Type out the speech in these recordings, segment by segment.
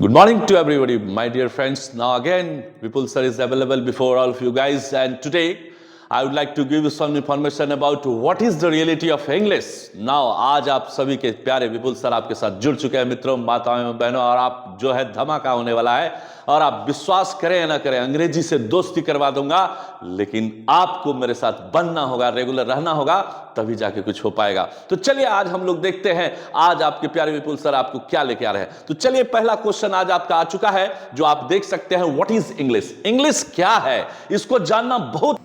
Good morning to everybody, my dear friends. Now again, Vipul sir is available before all of you guys, and today I would like to give you some information about what is the reality of English. Now आज आप सभी के प्यारे विपुल sir आपके साथ जुड़ चुके हैं मित्रों, माताओं बहनों, और आप जो है धमाका होने वाला है। और आप विश्वास करें या ना करें, अंग्रेजी से दोस्ती करवा दूंगा, लेकिन आपको मेरे साथ बनना होगा, रेगुलर रहना होगा, तभी जाके कुछ हो पाएगा। तो चलिए आज हम लोग देखते हैं आज आपके प्यारे विपुल सर आपको क्या लेके आ रहे हैं। तो चलिए पहला क्वेश्चन आज आपका आ चुका है, जो आप देख सकते हैं। What is English? इंग्लिश क्या है, इसको जानना बहुत।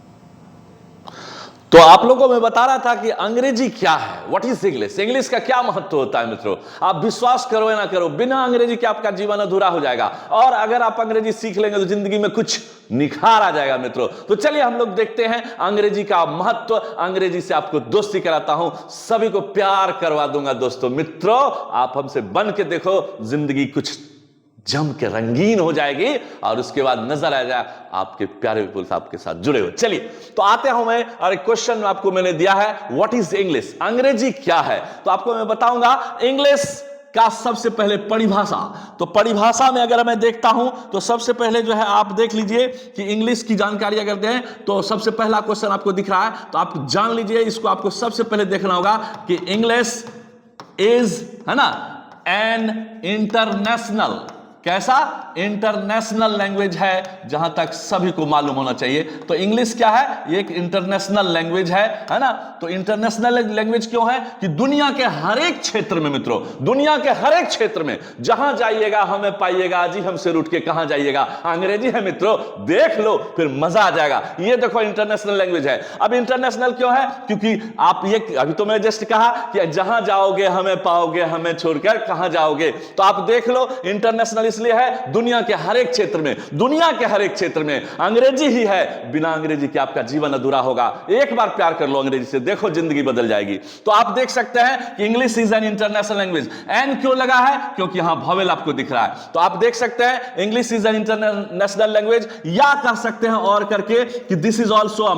तो आप लोगों को मैं बता रहा था कि अंग्रेजी क्या है, व्हाट इज इंग्लिश, इंग्लिश का क्या महत्व होता है मित्रों। आप विश्वास करो या ना करो, बिना अंग्रेजी के आपका जीवन अधूरा हो जाएगा, और अगर आप अंग्रेजी सीख लेंगे तो जिंदगी में कुछ निखार आ जाएगा मित्रों। तो चलिए हम लोग देखते हैं अंग्रेजी का महत्व। अंग्रेजी से आपको दोस्ती कराता हूं, सभी को प्यार करवा दूंगा दोस्तों। मित्रों आप हमसे बन के देखो, जिंदगी कुछ जम के रंगीन हो जाएगी, और उसके बाद नजर आ जाए आपके प्यारे विपुल साहब के साथ जुड़े हो। चलिए तो आते हूं मैं, और एक क्वेश्चन आपको मैंने दिया है, व्हाट इज इंग्लिश, अंग्रेजी क्या है। तो आपको मैं बताऊंगा इंग्लिश का सबसे पहले परिभाषा। तो परिभाषा में अगर मैं देखता हूं तो सबसे पहले जो है आप देख लीजिए कि इंग्लिश की जानकारी अगर दें तो सबसे पहला क्वेश्चन आपको दिख रहा है, तो आप जान लीजिए, इसको आपको सबसे पहले देखना होगा कि इंग्लिश इज, है ना, एन इंटरनेशनल, कैसा, इंटरनेशनल लैंग्वेज है, जहां तक सभी को मालूम होना चाहिए। तो इंग्लिश क्या है, ये एक इंटरनेशनल लैंग्वेज है ना। तो इंटरनेशनल लैंग्वेज क्यों है कि दुनिया के हर एक क्षेत्र में मित्रों, दुनिया के हर एक क्षेत्र में जहां जाइएगा हमें पाइएगा। जी हमसे रूठ के कहां जाइएगा, अंग्रेजी है मित्रों, देख लो फिर मजा आ जाएगा। ये देखो इंटरनेशनल लैंग्वेज है। अब इंटरनेशनल क्यों है, क्योंकि आप ये अभी तो मैं जस्ट कहा कि जहां जाओगे हमें पाओगे, हमें छोड़कर कहां जाओगे। तो आप देख लो इंटरनेशनल इसलिए है, दुनिया के हर एक क्षेत्र में, दुनिया के हर एक क्षेत्र में अंग्रेजी ही है। बिना अंग्रेजी के आपका जीवन अधूरा होगा। एक बार प्यार कर लो अंग्रेजी से, देखो जिंदगी बदल जाएगी। तो आप देख सकते हैं कि English is an international language. An क्यों लगा है, क्योंकि यहां वॉवेल आपको दिख रहा है। तो आप देख सकते हैं English is an international language, या कह सकते हैं और करके कि this is also a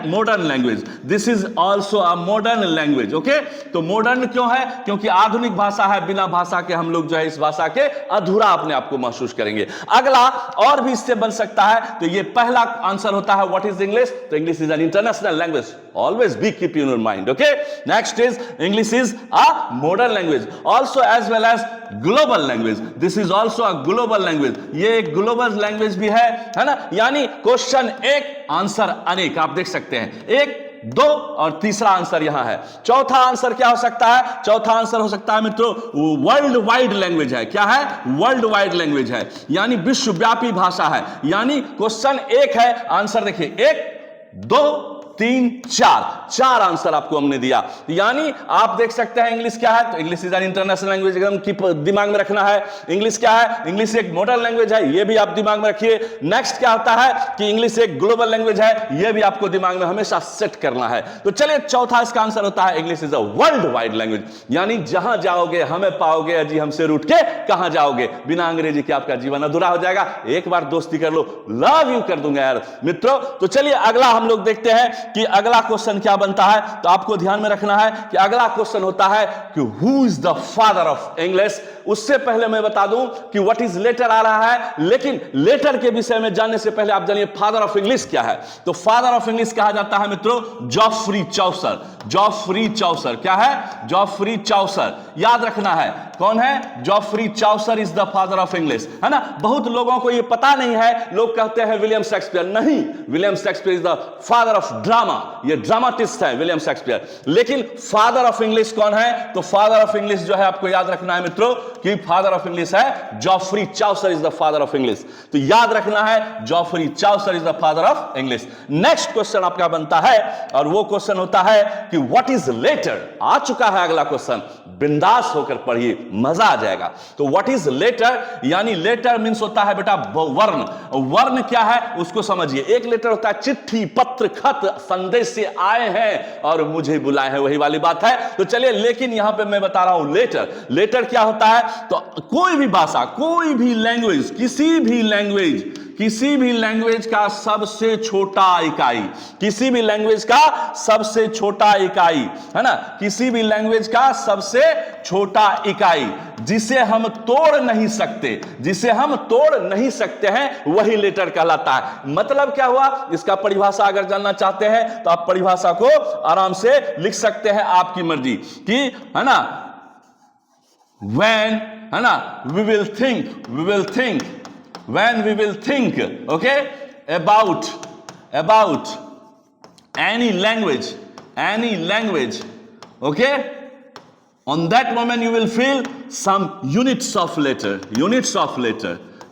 modern language, this is also a modern language. Okay, तो मॉडर्न क्यों है, क्योंकि आधुनिक भाषा है, बिना भाषा के हम लोग जो है इस भाषा के अधूरा अपने आप को महसूस करेंगे। अगला और भी इससे बन सकता है, तो ये पहला आंसर होता है व्हाट इज इंग्लिश। तो English is an international language, always be keep in your mind. Okay, next is English is a modern language, also as well as global language. This is also a global language, ये एक global language भी है ना। यानी question एक answer अनेक, आप देख सकते हैं, एक दो और तीसरा आंसर यहां है। चौथा आंसर क्या हो सकता है, चौथा आंसर हो सकता है मित्रों वर्ल्ड वाइड लैंग्वेज है। क्या है, वर्ल्ड वाइड लैंग्वेज है, यानी विश्वव्यापी भाषा है। यानी क्वेश्चन एक है, आंसर देखिए, एक दो तीन चार, चार आंसर आपको हमने दिया। यानी आप देख सकते हैं इंग्लिश क्या है, तो English is an international language, एकदम की दिमाग में रखना है। इंग्लिश क्या है, इंग्लिश एक मॉडर्न लैंग्वेज है, ये भी आप दिमाग में रखिए। नेक्स्ट क्या होता है कि इंग्लिश एक ग्लोबल लैंग्वेज है, ये भी आपको दिमाग में हमेशा सेट करना है। तो चलिए चौथा इसका आंसर होता है English is a world wide language, यानी जहां जाओगे हमें पाओगे, अजी हमसे रूठ के कहां जाओगे। बिना अंग्रेजी के आपका जीवन अधूरा हो जाएगा। एक बार दोस्ती कर लो, लव यू कर दूंगा यार मित्रों। तो चलिए अगला हम लोग देखते हैं कि अगला क्वेश्चन क्या बनता है। तो आपको ध्यान में रखना है कि अगला क्वेश्चन होता है कि who is the father of English. उससे पहले मैं बता दूं कि व्हाट इज लेटर आ रहा है, लेकिन लेटर के विषय में जानने से पहले आप जानिए फादर ऑफ इंग्लिश क्या है। तो फादर ऑफ इंग्लिश कहा जाता है मित्रों जॉफ्री चौसर। जॉफ्री चौसर क्या है, जॉफ्री चौसर, याद रखना है कौन है, Geoffrey Chaucer is the father of English, है ना। बहुत लोगों को यह पता नहीं है, लोग कहते हैं विलियम शेक्सपियर, नहीं, William Shakespeare is the father of drama, ये ड्रामाटिस्ट है विलियम शेक्सपियर। लेकिन फादर ऑफ इंग्लिश कौन है, तो फादर ऑफ इंग्लिश जो है आपको याद रखना है मित्रों कि फादर ऑफ इंग्लिश है Geoffrey Chaucer is the father of English. तो याद रखना है Geoffrey Chaucer is the father of English. Next question आपका बनता है, और वो क्वेश्चन होता है कि व्हाट इज लेटर। आ चुका है अगला क्वेश्चन, बिंदास होकर पढ़िए, मजा आ जाएगा। तो व्हाट इज लेटर, यानी लेटर मींस होता है बेटा वर्ण। वर्ण क्या है उसको समझिए। एक लेटर होता है चिट्ठी, पत्र, खत, संदेश से आए हैं और मुझे बुलाए हैं, वही वाली बात है। तो चलिए, लेकिन यहां पे मैं बता रहा हूं लेटर। लेटर क्या होता है, तो कोई भी भाषा, कोई भी लैंग्वेज, किसी भी लैंग्वेज किसी भी लैंग्वेज का सबसे छोटा इकाई, किसी भी लैंग्वेज का सबसे छोटा इकाई, है ना, किसी भी लैंग्वेज का सबसे छोटा इकाई जिसे हम तोड़ नहीं सकते, जिसे हम तोड़ नहीं सकते हैं, वही लेटर कहलाता है। मतलब क्या हुआ, इसका परिभाषा अगर जानना चाहते हैं तो आप परिभाषा को आराम से लिख सकते हैं, आपकी मर्जी कि, है ना, when, है ना, we will think when we will think, okay, about any language, okay, on that moment you will feel some units of letter,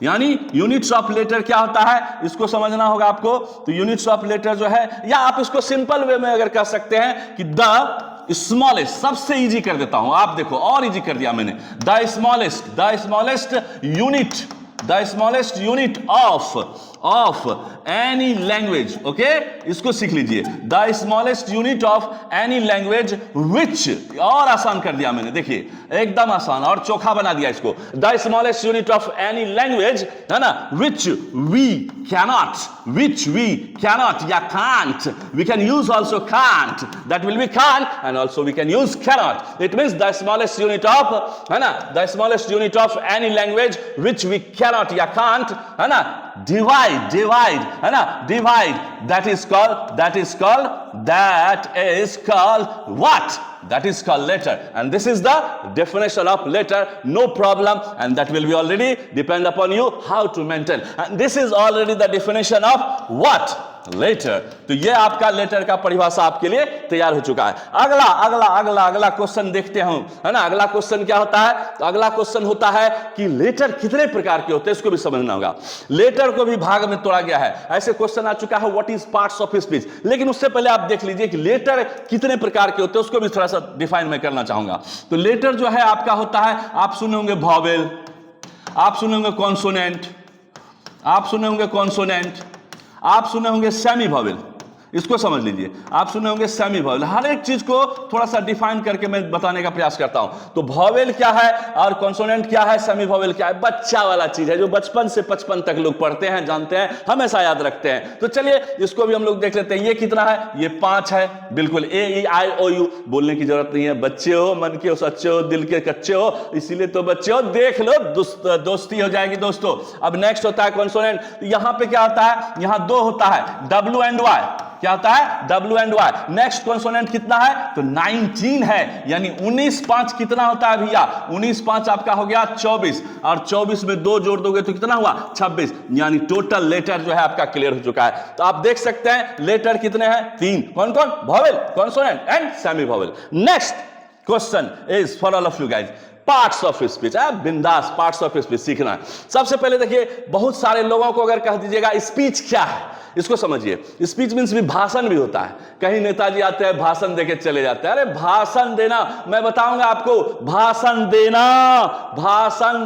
यानी यूनिट्स ऑफ लेटर क्या होता है, इसको समझना होगा आपको। तो यूनिट्स ऑफ लेटर जो है, या आप इसको सिंपल वे में अगर कह सकते हैं कि द स्मॉलेस्ट, सबसे इजी कर देता हूं, आप देखो और इजी कर दिया मैंने, the smallest unit of any language, okay, इसको सीख लीजिए, the smallest unit of any language विच, और आसान कर दिया मैंने, देखिए एकदम आसान और चोखा बना दिया इसको, the smallest unit of any language, है ना, विच वी कैनॉट या can't, we can use also can't, that will be can't, and also we can use cannot, it means the smallest unit of, है ना, the smallest unit of any language which we cannot या can't, है ना, divide, है ना, divide, that is called what? That is called letter, and this is the definition of letter, no problem, and that will be already depend upon you how to maintain, and this is already the definition of what? Letter. तो ये आपका letter का परिभाषा आपके लिए तैयार हो चुका है। अगला क्वेश्चन देखते हैं, है ना। अगला क्वेश्चन क्या होता है, तो अगला क्वेश्चन होता है कि लेटर कितने प्रकार के होते हैं, इसको भी समझना होगा। लेटर को भी भाग में तोड़ा गया है, ऐसे क्वेश्चन आ चुका है, what is parts of speech. लेकिन उससे पहले आप देख लीजिए कि लेटर कितने प्रकार के होते हैं, उसको भी थोड़ा सा डिफाइन मैं करना चाहूंगा। तो लेटर जो है आपका होता है, आप सुने होंगे वॉवेल, आप सुने होंगे कॉन्सोनेंट, आप सुने होंगे कॉन्सोनेंट, आप सुने होंगे सेमी वॉवेल, इसको समझ लीजिए, आप सुने होंगे सेमी वॉवेल। हर एक चीज को थोड़ा सा डिफाइन करके मैं बताने का प्रयास करता हूं। तो वॉवेल क्या है और कॉन्सोनेंट क्या है, सेमी वॉवेल क्या है, बच्चा वाला चीज है जो बचपन से 55 तक लोग पढ़ते हैं, जानते हैं, हमेशा याद रखते हैं। तो चलिए इसको भी हम लोग देख लेते हैं। ये कितना है, ये 5 है, बिल्कुल A-E-I-O-U, बोलने की जरूरत नहीं है। बच्चे हो, मन के हो, सच्चे हो, दिल के कच्चे हो, इसीलिए तो बच्चे हो, देख लो, दोस्ती हो जाएगी दोस्तों। अब नेक्स्ट होता है कॉन्सोनेंट। यहां पे क्या होता है, यहां 2 होता है, W एंड Y। क्या होता है, W and Y। Next consonant कितना है, तो 19 है, यानी 19-5 कितना होता है भैया, 19-5 आपका हो गया 24, और 24 में 2 जोड़ दोगे तो कितना हुआ, 26, यानी टोटल लेटर जो है आपका क्लियर हो चुका है। तो आप देख सकते हैं लेटर कितने हैं, 3। कौन कौन, vowel, consonant and semi vowel. Next question is for all of you guys, parts of speech. बिंदास पार्ट्स ऑफ स्पीच सीखना है। सबसे पहले देखिए, बहुत सारे लोगों को अगर कह दीजिएगा स्पीच क्या है, इसको समझिए। स्पीच मींस भी भाषण भी होता है। कहीं नेताजी आते हैं, भाषण देके चले जाते हैं। अरे भाषण देना, मैं बताऊंगा आपको, भाषण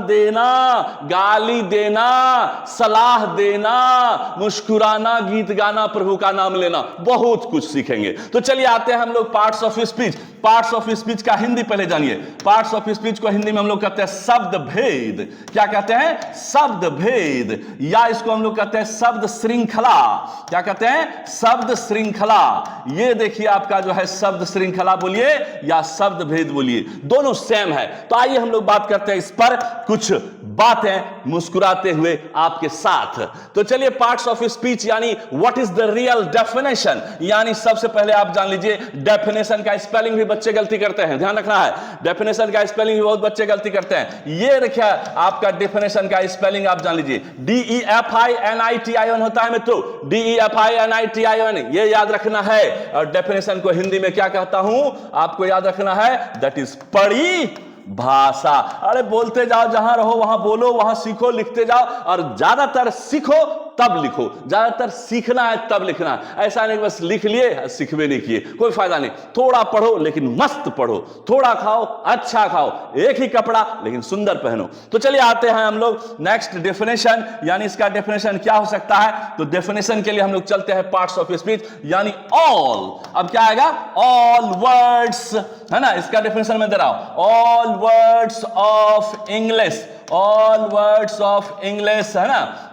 देना, गाली देना, सलाह देना, मुस्कुराना, गीत गाना, प्रभु का नाम लेना, बहुत कुछ सीखेंगे। तो चलिए आते हैं हम लोग parts of speech. Parts of speech का हिंदी पहले जानिए। पार्ट्स ऑफ स्पीच को हिंदी में हम लोग कहते हैं शब्द भेद। क्या कहते हैं, शब्द भेद, या इसको हम लोग कहते हैं शब्द श्रृंखला। क्या कहते हैं, शब्द श्रृंखला। ये देखिए आपका जो है शब्द श्रृंखला बोलिए या शब्द भेद बोलिए, दोनों सेम है। तो आइए हम लोग बात करते हैं इस पर कुछ बातें मुस्कुराते हुए आपके साथ। तो चलिए पार्ट्स ऑफ स्पीच यानी what is the real definition, यानी सबसे पहले आप जान लीजिए डेफिनेशन का स्पेलिंग भी बच्चे गलती करते हैं, ध्यान रखना है। डेफिनेशन का स्पेलिंग भी बहुत बच्चे गलती करते हैं। ये देखिए आपका डेफिनेशन का स्पेलिंग आप जान लीजिए, DEFINITION होता है मित्रों, DEFINITION, ये याद रखना है। और डेफिनेशन को हिंदी में क्या कहता हूं, आपको याद रखना है, दैट इज पढ़ी भाषा। अरे बोलते जाओ, जहां रहो वहां बोलो, वहां सीखो, लिखते जाओ, और ज्यादातर सीखो तब लिखो, ज्यादातर सीखना है तब लिखना है। ऐसा नहीं बस लिख लिए सीखवे नहीं किए, कोई फायदा नहीं। थोड़ा पढ़ो लेकिन मस्त पढ़ो, थोड़ा खाओ अच्छा खाओ, एक ही कपड़ा लेकिन सुंदर पहनो। तो चलिए आते हैं हम लोग नेक्स्ट डेफिनेशन, यानी इसका डेफिनेशन क्या हो सकता है। तो डेफिनेशन के लिए हम लोग चलते हैं पार्ट्स ऑफ स्पीच, यानी ऑल। अब क्या आएगा, ऑल वर्ड्स, है ना। इसका डेफिनेशन मैं दे रहा हूं, all words of English, all words of English, है ना।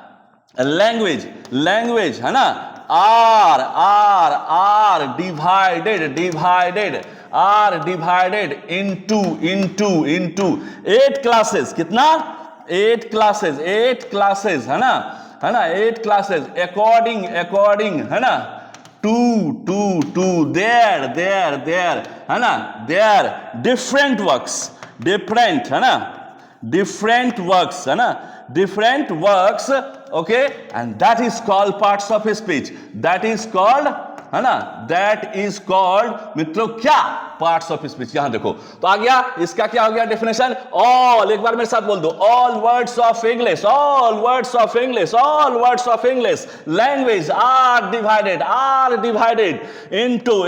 लैंग्वेज, लैंग्वेज है ना, are are are divided, divided, are divided into into into 8 classes, कितना 8 क्लासेस, 8 क्लासेस है ना, है ना 8 क्लासेस अकॉर्डिंग, अकॉर्डिंग है ना to to to their their their है ना, देयर डिफरेंट वर्क्स, डिफरेंट है ना, different works है ना, different works, okay, and that is called parts of speech, that is called है ना, that is called मित्रों क्या, पार्ट्स ऑफ स्पीच। यहां देखो तो आ गया, इसका क्या हो गया डेफिनेशन, ऑल, एक बार मेरे साथ बोल दो, all words of English, all words of English, all words of English language are divided into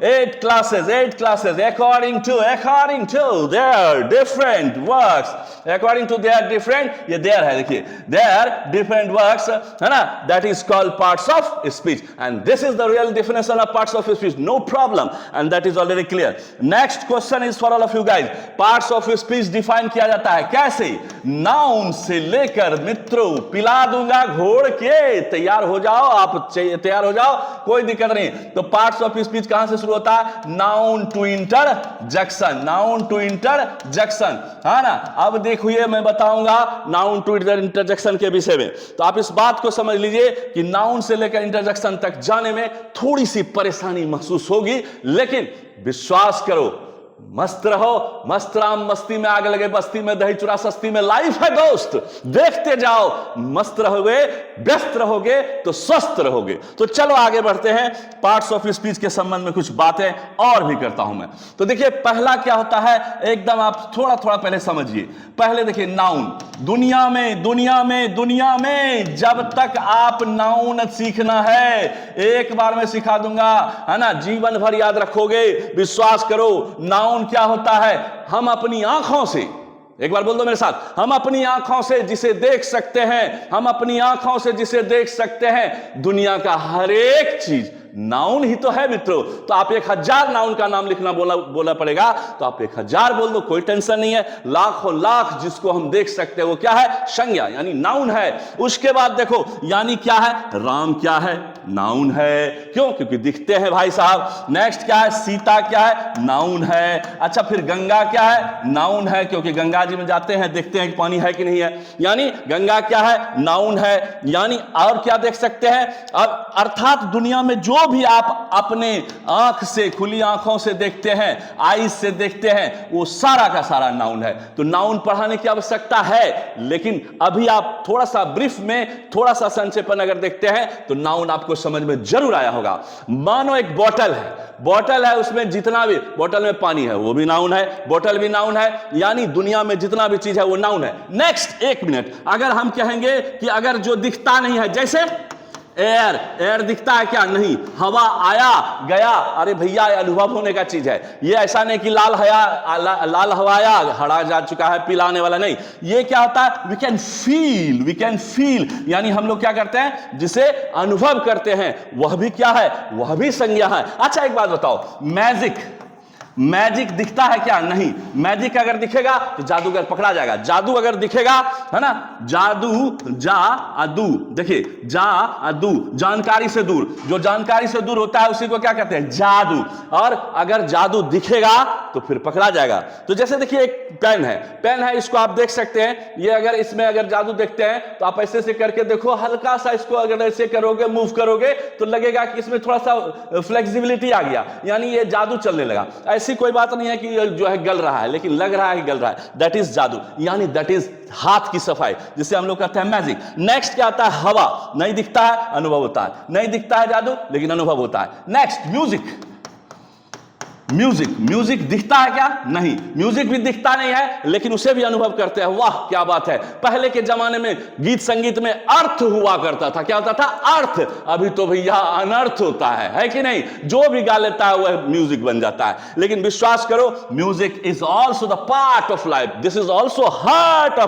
8 classes, 8 classes according to their different works, according to their different, ये देयर है देखिए, देयर डिफरेंट वर्क्स है ना, that is called parts of speech, and this is the real definition of parts of speech, no problem, and that is already clear. Next question is for all of you guys, parts of speech define किया जाता है कैसे, noun से लेकर मित्रों, पिला दूंगा घोड़ के, तैयार हो जाओ आप, तैयार हो जाओ, कोई दिक्कत नहीं। तो पार्ट्स ऑफ स्पीच कहां से शुरू होता है, noun to interjection, noun to interjection है ना। अब देखिए मैं बताऊंगा नाउन टू इंटरजेक्शन के विषय में, तो आप इस बात को समझ लीजिए कि नाउन से लेकर इंटरजेक्शन तक जाने में थोड़ी सी परेशानी महसूस होगी, लेकिन विश्वास करो, मस्त रहो, मस्त राम मस्ती में आग लगे बस्ती में, दही चुरा सस्ती में, लाइफ है दोस्त, देखते जाओ, मस्त रहोगे, व्यस्त रहोगे तो स्वस्थ रहोगे। तो चलो आगे बढ़ते हैं, पार्ट्स ऑफ स्पीच के संबंध में कुछ बातें और भी करता हूं मैं। तो देखिए पहला क्या होता है, एकदम आप थोड़ा थोड़ा पहले समझिए, पहले देखिए नाउन, दुनिया में जब तक आप नाउन सीखना है, एक बार मैं सिखा दूंगा है ना, जीवन भर याद रखोगे, विश्वास करो। नाउन क्या होता है, हम अपनी आंखों से, एक बार बोल दो मेरे साथ, हम अपनी आंखों से जिसे देख सकते हैं, हम अपनी आंखों से जिसे देख सकते हैं, दुनिया का हर एक चीज नाउन ही तो है मित्रों। तो आप 1000 नाउन का नाम लिखना बोला पड़ेगा, तो आप 1000 बोल दो, कोई टेंशन नहीं है। लाखों लाख जिसको हम देख सकते हैं वो क्या है, संज्ञा यानी नाउन है। उसके बाद देखो यानी क्या है, राम क्या है, नाउन है, क्यों, क्योंकि दिखते हैं भाई साहब। नेक्स्ट क्या है, सीता क्या है, नाउन है। अच्छा फिर गंगा क्या है, नाउन है, क्योंकि गंगा जी में जाते हैं देखते हैं कि पानी है कि नहीं है, यानी गंगा क्या है, नाउन है। यानी और क्या देख सकते हैं, अर्थात दुनिया में जो भी आप अपने आंख से, खुली आंखों से देखते हैं, आईज से देखते हैं, वो सारा का सारा नाउन है। तो नाउन पढ़ाने की आवश्यकता है, लेकिन अभी आप थोड़ा सा ब्रीफ में, थोड़ा सा संक्षेपण अगर देखते हैं तो नाउन आपको समझ में जरूर आया होगा। मानो एक बोतल है, उसमें जितना भी, बोतल में पानी है वो भी नाउन है, बोतल भी नाउन है, यानी दुनिया में जितना भी चीज है वो नाउन है। नेक्स्ट एक मिनट, अगर हम कहेंगे कि अगर जो दिखता नहीं है, जैसे एयर दिखता है क्या, नहीं, हवा आया गया, अरे भैया ये अनुभव होने का चीज है। ये ऐसा नहीं कि लाल हवा आया, हरा जा चुका है, पिलाने वाला नहीं। ये क्या होता है, वी कैन फील, यानी हम लोग क्या करते हैं, जिसे अनुभव करते हैं, वह भी क्या है, वह भी संज्ञा है। अच्छा एक बात बताओ, मैजिक दिखता है क्या, नहीं, मैजिक अगर दिखेगा तो जादूगर पकड़ा जाएगा। जादू अगर दिखेगा है ना, जादू, देखिए जादू, जानकारी से दूर, जो जानकारी से दूर होता है उसी को क्या कहते हैं, जादू। और अगर जादू दिखेगा तो फिर पकड़ा जाएगा। तो जैसे देखिए एक पेन है, इसको आप देख सकते हैं, ये अगर इसमें अगर जादू देखते हैं तो आप ऐसे से करके देखो, हल्का सा इसको अगर ऐसे करोगे, मूव करोगे तो लगेगा कि इसमें थोड़ा सा फ्लेक्सिबिलिटी आ गया, यानी ये जादू चलने लगा। ऐसी कोई बात नहीं है कि जो है गल रहा है, लेकिन लग रहा है कि गल रहा है, दैट इज जादू, यानी दैट इज हाथ की सफाई, जिसे हम लोग कहते हैं मैजिक। नेक्स्ट क्या आता है, हवा, नहीं दिखता है, अनुभव होता है, नहीं दिखता है जादू, लेकिन अनुभव होता है। नेक्स्ट म्यूजिक दिखता है क्या, नहीं, म्यूजिक भी दिखता नहीं है, लेकिन उसे भी अनुभव करते हैं। वाह क्या बात है, पहले के जमाने में गीत संगीत में अर्थ हुआ करता था, क्या होता था, अर्थ। अभी तो भैया अनर्थ होता है कि नहीं, जो भी गा लेता है वह म्यूजिक बन जाता है। लेकिन विश्वास करो, music is also the part of life, this is also heart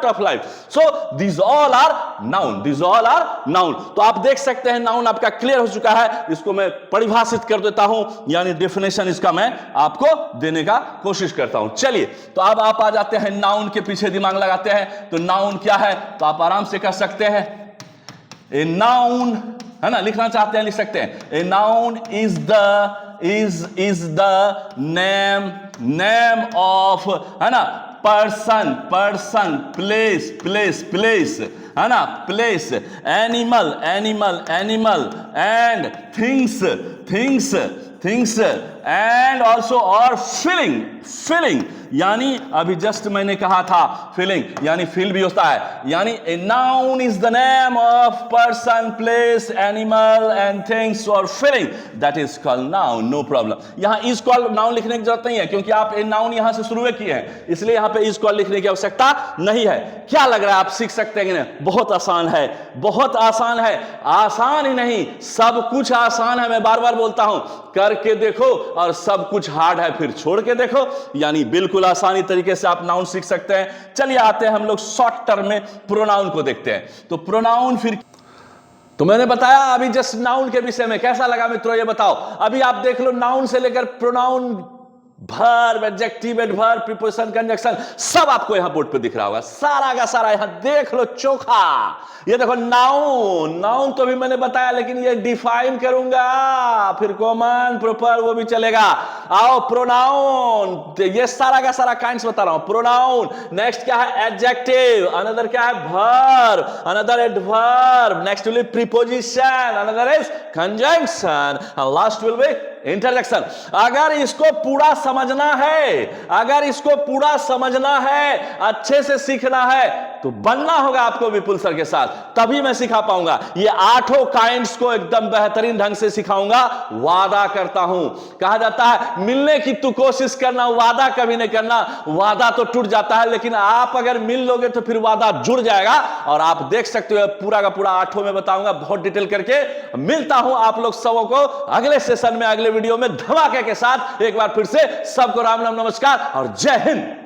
of life. So this all are noun. तो आप देख सकते हैं नाउन आपका क्लियर हो चुका है। इसको मैं परिभाषित कर देता हूं, यानी डेफिनेशन इसका मैं आपको देने का कोशिश करता हूं। चलिए तो अब आप आ जाते हैं नाउन के पीछे दिमाग लगाते हैं। तो नाउन क्या है, तो आप आराम से कह सकते हैं ए नाउन, है ना, लिखना चाहते हैं लिख सकते हैं। ए noun is the name of, है ना, पर्सन, प्लेस, है ना, place, animal and things and also और फीलिंग, यानी अभी जस्ट मैंने कहा था फीलिंग यानी फील भी होता है, यानी a noun is the name of person, place, animal and things और feeling, that is called noun. No problem, यहां इज कॉल्ड नाउन लिखने की जरूरत नहीं है, क्योंकि आप ए नाउन यहां से शुरू किए हैं, इसलिए यहां पे इज कॉल्ड लिखने की आवश्यकता नहीं है। क्या लग रहा है आप सीख सकते हैं कि नहीं? बहुत आसान है, बहुत आसान है। आसान ही नहीं, सब कुछ आसान है। मैं बार बार बोलता हूं, करके देखो, और सब कुछ हार्ड है फिर छोड़ के देखो, यानी बिल्कुल आसानी तरीके से आप नाउन सीख सकते हैं। चलिए आते हैं हम लोग शॉर्ट टर्म में प्रोनाउन को देखते हैं। तो प्रोनाउन फिर तो मैंने बताया अभी जस्ट नाउन के विषय में, कैसा लगा मित्रों ये बताओ। अभी आप देख लो नाउन से लेकर pronoun, verb, adjective, adverb, preposition, conjunction, सब आपको यहां बोर्ड पे दिख रहा होगा, सारा का सारा यहां देख लो चोखा। ये देखो नाउन तो भी मैंने बताया, लेकिन ये डिफाइन करूंगा, फिर कॉमन, प्रॉपर वो भी चलेगा। आओ प्रोनाउन, ये सारा का सारा काइंड्स बता रहा हूं। प्रोनाउन, नेक्स्ट क्या है? एडजेक्टिव, अनदर क्या है? Verb, another adverb, next will be preposition, another is conjunction, and last will be interjection. अगर इसको पूरा समझना है, अच्छे से सीखना है, तो बनना होगा आपको विपुल सर के साथ, तभी मैं सिखा पाऊंगा। ये 8 काइंड्स को एकदम बेहतरीन ढंग से सिखाऊंगा, वादा करता हूं। कहा जाता है मिलने की तू कोशिश करना, वादा कभी नहीं करना। वादा तो टूट जाता है, लेकिन आप अगर मिल लोगे तो फिर वादा जुड़ जाएगा। और आप देख सकते हो पूरा का पूरा 8 में बताऊंगा, बहुत डिटेल करके। मिलता हूं आप लोग सबों को अगले सेशन में, अगले वीडियो में धमाके के साथ। एक बार फिर से सबको राम राम, नमस्कार और जय हिंद।